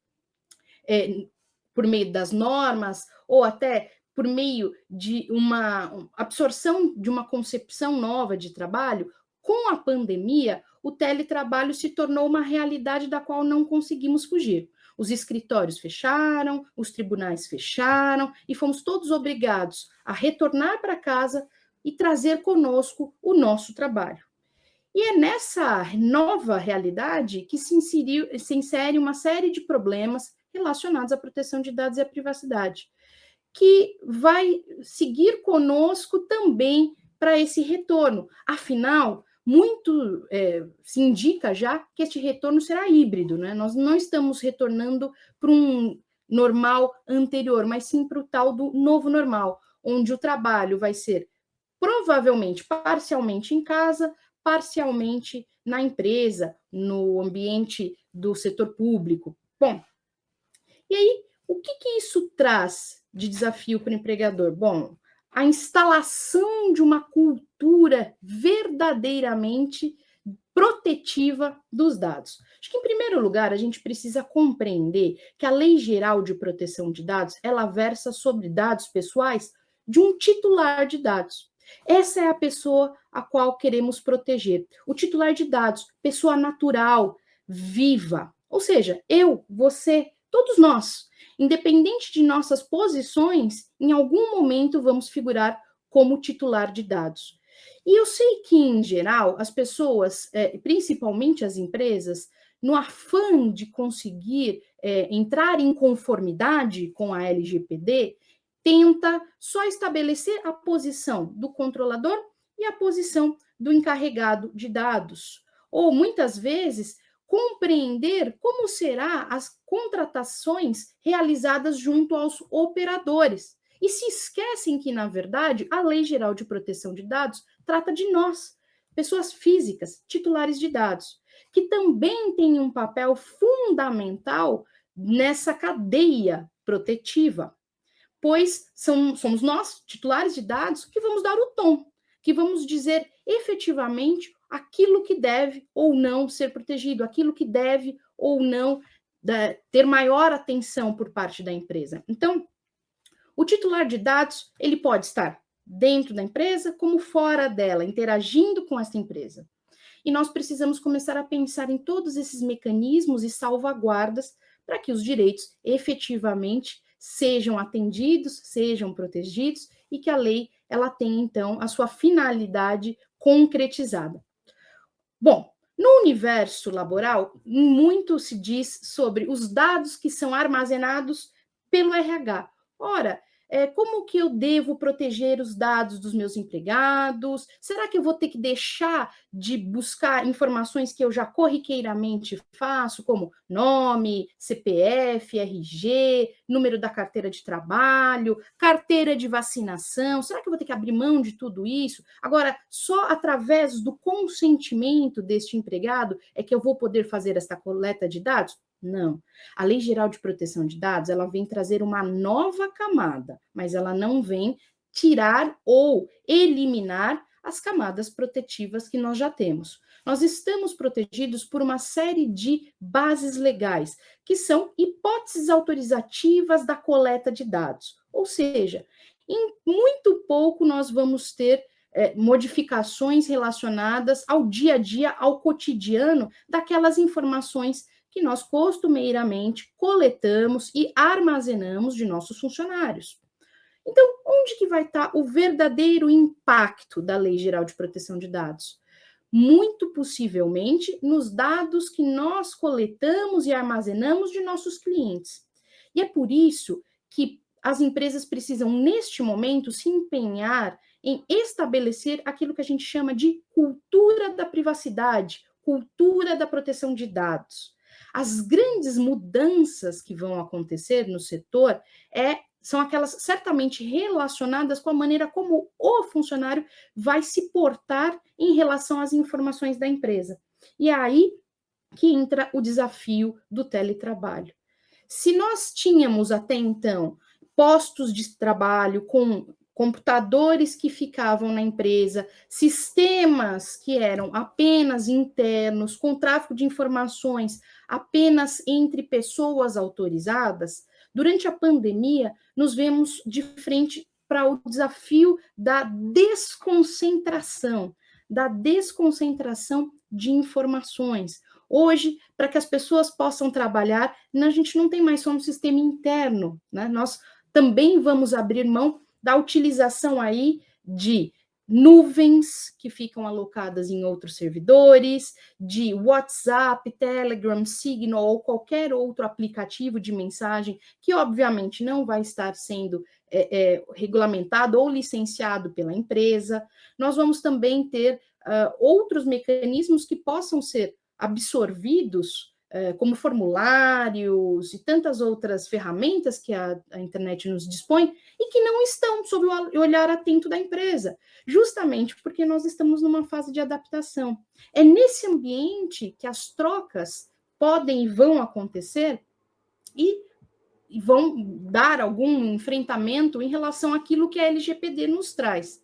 S3: por meio das normas, ou até por meio de uma absorção de uma concepção nova de trabalho, com a pandemia, o teletrabalho se tornou uma realidade da qual não conseguimos fugir. Os escritórios fecharam, os tribunais fecharam, e fomos todos obrigados a retornar para casa e trazer conosco o nosso trabalho. E é nessa nova realidade que se insere uma série de problemas relacionados à proteção de dados e à privacidade, que vai seguir conosco também para esse retorno. Afinal, muito se indica já que este retorno será híbrido, né? Nós não estamos retornando para um normal anterior, mas sim para o tal do novo normal, onde o trabalho vai ser provavelmente parcialmente em casa, parcialmente na empresa, no ambiente do setor público. Bom, e aí, o que isso traz de desafio para o empregador? Bom, a instalação de uma cultura verdadeiramente protetiva dos dados. Acho que, em primeiro lugar, a gente precisa compreender que a Lei Geral de Proteção de Dados, ela versa sobre dados pessoais de um titular de dados. Essa é a pessoa a qual queremos proteger. O titular de dados, pessoa natural, viva. Ou seja, eu, você, todos nós, independente de nossas posições, em algum momento vamos figurar como titular de dados. E eu sei que, em geral, as pessoas, principalmente as empresas, no afã de conseguir entrar em conformidade com a LGPD, tenta só estabelecer a posição do controlador e a posição do encarregado de dados. Ou, muitas vezes, compreender como serão as contratações realizadas junto aos operadores. E se esquecem que, na verdade, a Lei Geral de Proteção de Dados trata de nós, pessoas físicas, titulares de dados, que também têm um papel fundamental nessa cadeia protetiva, pois somos nós, titulares de dados, que vamos dar o tom, que vamos dizer efetivamente aquilo que deve ou não ser protegido, aquilo que deve ou não ter maior atenção por parte da empresa. Então, o titular de dados, ele pode estar dentro da empresa como fora dela, interagindo com essa empresa. E nós precisamos começar a pensar em todos esses mecanismos e salvaguardas para que os direitos efetivamente sejam atendidos, sejam protegidos e que a lei ela tenha, então, a sua finalidade concretizada. Bom, no universo laboral, muito se diz sobre os dados que são armazenados pelo RH. Ora, como que eu devo proteger os dados dos meus empregados? Será que eu vou ter que deixar de buscar informações que eu já corriqueiramente faço, como nome, CPF, RG, número da carteira de trabalho, carteira de vacinação? Será que eu vou ter que abrir mão de tudo isso? Agora, só através do consentimento deste empregado é que eu vou poder fazer essa coleta de dados? Não. A Lei Geral de Proteção de Dados, ela vem trazer uma nova camada, mas ela não vem tirar ou eliminar as camadas protetivas que nós já temos. Nós estamos protegidos por uma série de bases legais, que são hipóteses autorizativas da coleta de dados. Ou seja, em muito pouco nós vamos ter modificações relacionadas ao dia a dia, ao cotidiano daquelas informações que nós costumeiramente coletamos e armazenamos de nossos funcionários. Então, onde que vai estar o verdadeiro impacto da Lei Geral de Proteção de Dados? Muito possivelmente nos dados que nós coletamos e armazenamos de nossos clientes. E é por isso que as empresas precisam, neste momento, se empenhar em estabelecer aquilo que a gente chama de cultura da privacidade, cultura da proteção de dados. As grandes mudanças que vão acontecer no setor são aquelas certamente relacionadas com a maneira como o funcionário vai se portar em relação às informações da empresa. E é aí que entra o desafio do teletrabalho. Se nós tínhamos até então postos de trabalho com computadores que ficavam na empresa, sistemas que eram apenas internos, com tráfego de informações apenas entre pessoas autorizadas, durante a pandemia, nos vemos de frente para o desafio da desconcentração de informações. Hoje, para que as pessoas possam trabalhar, a gente não tem mais só um sistema interno, né? Nós também vamos abrir mão da utilização aí de nuvens que ficam alocadas em outros servidores, de WhatsApp, Telegram, Signal ou qualquer outro aplicativo de mensagem que, obviamente, não vai estar sendo regulamentado ou licenciado pela empresa. Nós vamos também ter outros mecanismos que possam ser absorvidos como formulários e tantas outras ferramentas que a internet nos dispõe e que não estão sob o olhar atento da empresa, justamente porque nós estamos numa fase de adaptação. É nesse ambiente que as trocas podem e vão acontecer e vão dar algum enfrentamento em relação àquilo que a LGPD nos traz.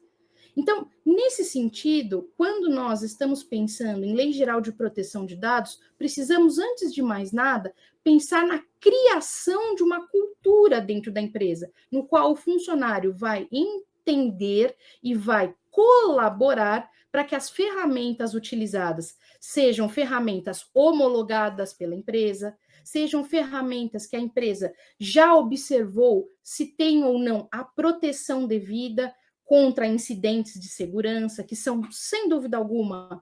S3: Então, nesse sentido, quando nós estamos pensando em Lei Geral de Proteção de Dados, precisamos, antes de mais nada, pensar na criação de uma cultura dentro da empresa, no qual o funcionário vai entender e vai colaborar para que as ferramentas utilizadas sejam ferramentas homologadas pela empresa, sejam ferramentas que a empresa já observou se tem ou não a proteção devida, contra incidentes de segurança, que são, sem dúvida alguma,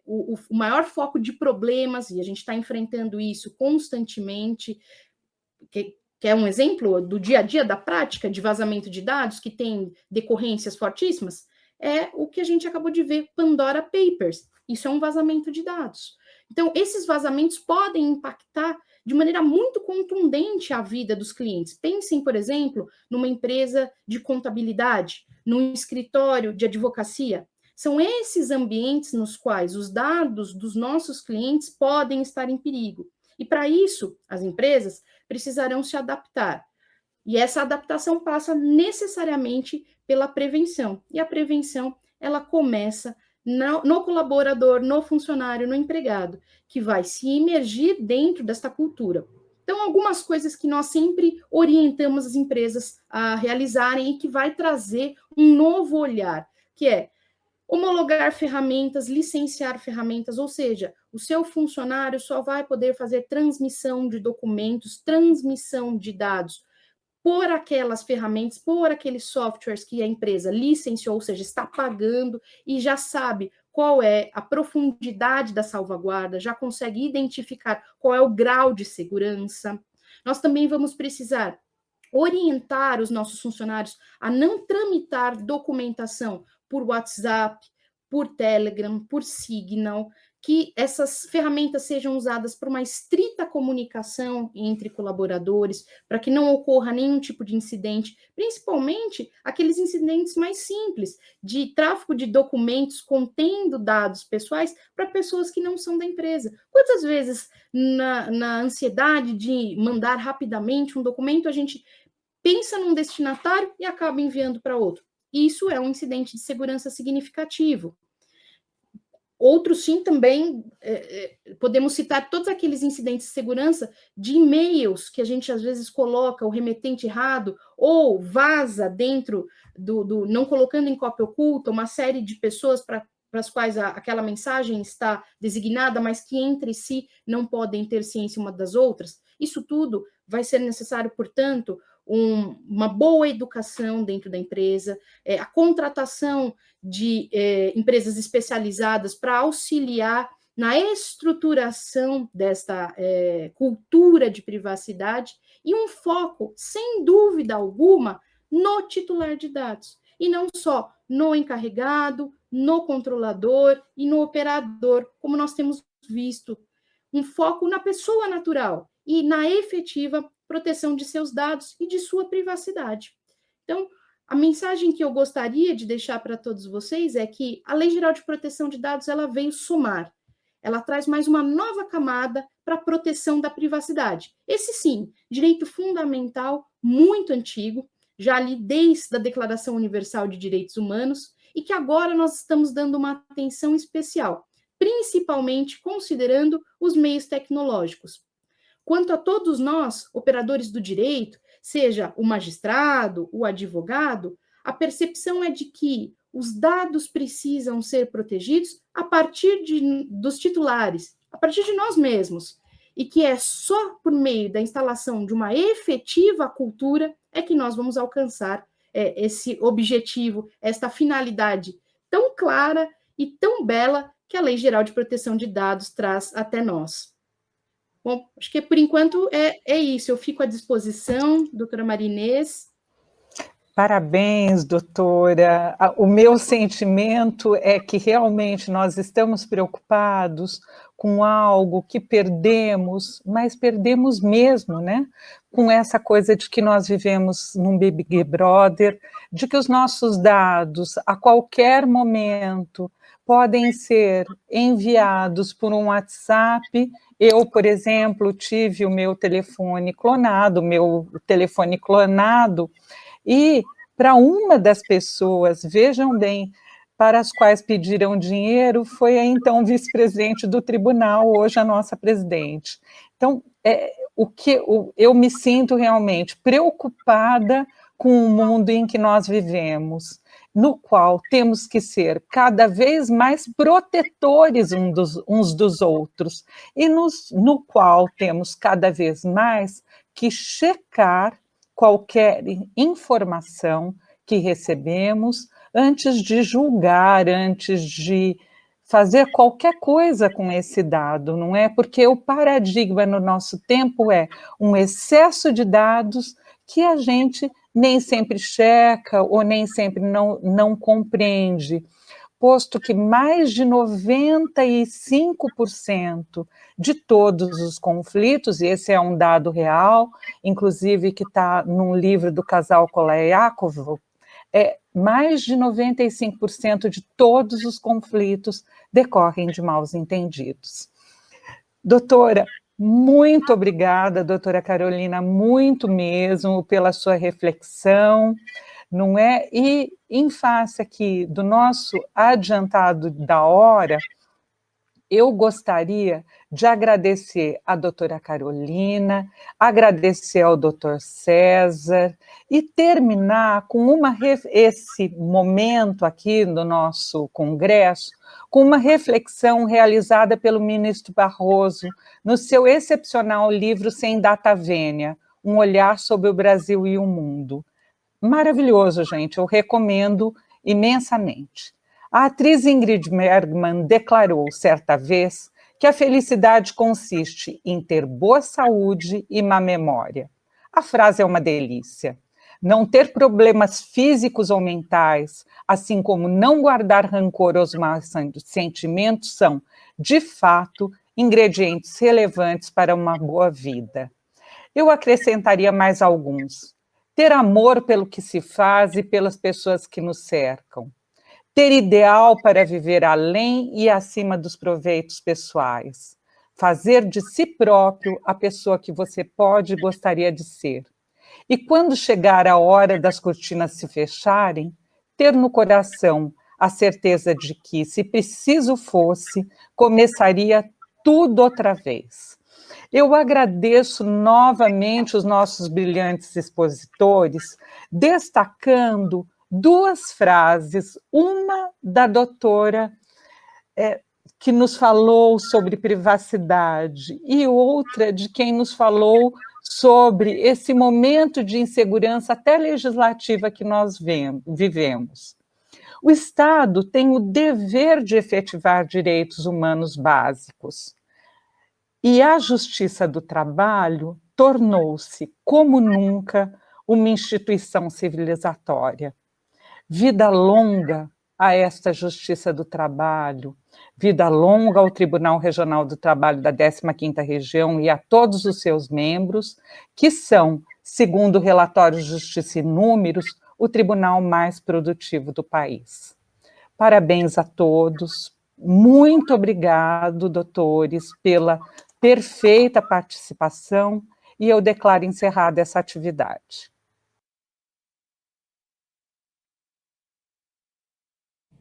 S3: o maior foco de problemas, e a gente está enfrentando isso constantemente, que é um exemplo do dia a dia da prática de vazamento de dados, que tem decorrências fortíssimas, é o que a gente acabou de ver, Pandora Papers. Isso é um vazamento de dados. Então, esses vazamentos podem impactar de maneira muito contundente a vida dos clientes. Pensem, por exemplo, numa empresa de contabilidade, num escritório de advocacia. São esses ambientes nos quais os dados dos nossos clientes podem estar em perigo. E, para isso, as empresas precisarão se adaptar. E essa adaptação passa necessariamente pela prevenção. E a prevenção, ela começa no colaborador, no funcionário, no empregado, que vai se imergir dentro desta cultura. Então, algumas coisas que nós sempre orientamos as empresas a realizarem e que vai trazer um novo olhar, que é homologar ferramentas, licenciar ferramentas, ou seja, o seu funcionário só vai poder fazer transmissão de documentos, transmissão de dados por aquelas ferramentas, por aqueles softwares que a empresa licenciou, ou seja, está pagando e já sabe qual é a profundidade da salvaguarda, já consegue identificar qual é o grau de segurança. Nós também vamos precisar orientar os nossos funcionários a não tramitar documentação por WhatsApp, por Telegram, por Signal, que essas ferramentas sejam usadas para uma estrita comunicação entre colaboradores, para que não ocorra nenhum tipo de incidente, principalmente aqueles incidentes mais simples, de tráfico de documentos contendo dados pessoais para pessoas que não são da empresa. Quantas vezes, na ansiedade de mandar rapidamente um documento, a gente pensa num destinatário e acaba enviando para outro? Isso é um incidente de segurança significativo. Outros, sim, também podemos citar todos aqueles incidentes de segurança de e-mails que a gente, às vezes, coloca o remetente errado ou vaza dentro não colocando em cópia oculta uma série de pessoas para as quais aquela mensagem está designada, mas que entre si não podem ter ciência uma das outras. Isso tudo vai ser necessário, portanto, uma boa educação dentro da empresa, a contratação de empresas especializadas para auxiliar na estruturação desta cultura de privacidade e um foco, sem dúvida alguma, no titular de dados. E não só no encarregado, no controlador e no operador, como nós temos visto. Um foco na pessoa natural e na efetiva proteção de seus dados e de sua privacidade. Então, a mensagem que eu gostaria de deixar para todos vocês é que a Lei Geral de Proteção de Dados, ela veio somar. Ela traz mais uma nova camada para a proteção da privacidade. Esse, sim, direito fundamental muito antigo, já ali desde a Declaração Universal de Direitos Humanos, e que agora nós estamos dando uma atenção especial, principalmente considerando os meios tecnológicos. Quanto a todos nós, operadores do direito, seja o magistrado, o advogado, a percepção é de que os dados precisam ser protegidos a partir dos titulares, a partir de nós mesmos, e que é só por meio da instalação de uma efetiva cultura é que nós vamos alcançar esse objetivo, esta finalidade tão clara e tão bela que a Lei Geral de Proteção de Dados traz até nós. Bom, acho que por enquanto é isso. Eu fico à disposição, doutora Maria Inês.
S1: Parabéns, doutora. O meu sentimento é que realmente nós estamos preocupados com algo que perdemos, mas perdemos mesmo, né? Com essa coisa de que nós vivemos num Big Brother, de que os nossos dados, a qualquer momento, podem ser enviados por um WhatsApp. Eu, por exemplo, tive o meu telefone clonado, e para uma das pessoas, vejam bem, para as quais pediram dinheiro, foi a então vice-presidente do tribunal, hoje a nossa presidente. Então, eu me sinto realmente preocupada com o mundo em que nós vivemos, no qual temos que ser cada vez mais protetores uns dos outros, e no qual temos cada vez mais que checar qualquer informação que recebemos, antes de julgar, antes de fazer qualquer coisa com esse dado, não é? Porque o paradigma no nosso tempo é um excesso de dados que a gente nem sempre checa ou nem sempre não compreende, posto que mais de 95% de todos os conflitos, e esse é um dado real, inclusive que está num livro do casal Kolayakov, mais de 95% de todos os conflitos decorrem de maus entendidos. Doutora, muito obrigada, doutora Carolina, muito mesmo pela sua reflexão, não é? E em face aqui do nosso adiantado da hora, eu gostaria de agradecer à doutora Carolina, agradecer ao doutor César e terminar com esse momento aqui no nosso congresso, com uma reflexão realizada pelo ministro Barroso no seu excepcional livro Sem Data Vênia, um olhar sobre o Brasil e o mundo. Maravilhoso, gente, eu recomendo imensamente. A atriz Ingrid Bergman declarou certa vez que a felicidade consiste em ter boa saúde e má memória. A frase é uma delícia. Não ter problemas físicos ou mentais, assim como não guardar rancor aos maus sentimentos, são, de fato, ingredientes relevantes para uma boa vida. Eu acrescentaria mais alguns. Ter amor pelo que se faz e pelas pessoas que nos cercam. Ter ideal para viver além e acima dos proveitos pessoais. Fazer de si próprio a pessoa que você pode e gostaria de ser. E quando chegar a hora das cortinas se fecharem, ter no coração a certeza de que, se preciso fosse, começaria tudo outra vez. Eu agradeço novamente os nossos brilhantes expositores, destacando duas frases, uma da doutora que nos falou sobre privacidade e outra de quem nos falou sobre esse momento de insegurança até legislativa que nós vivemos. O Estado tem o dever de efetivar direitos humanos básicos. E a Justiça do Trabalho tornou-se, como nunca, uma instituição civilizatória. Vida longa a esta Justiça do Trabalho, vida longa ao Tribunal Regional do Trabalho da 15ª Região e a todos os seus membros, que são, segundo o relatório Justiça e Números, o tribunal mais produtivo do país. Parabéns a todos, muito obrigado, doutores, pela perfeita participação, e eu declaro encerrada essa atividade.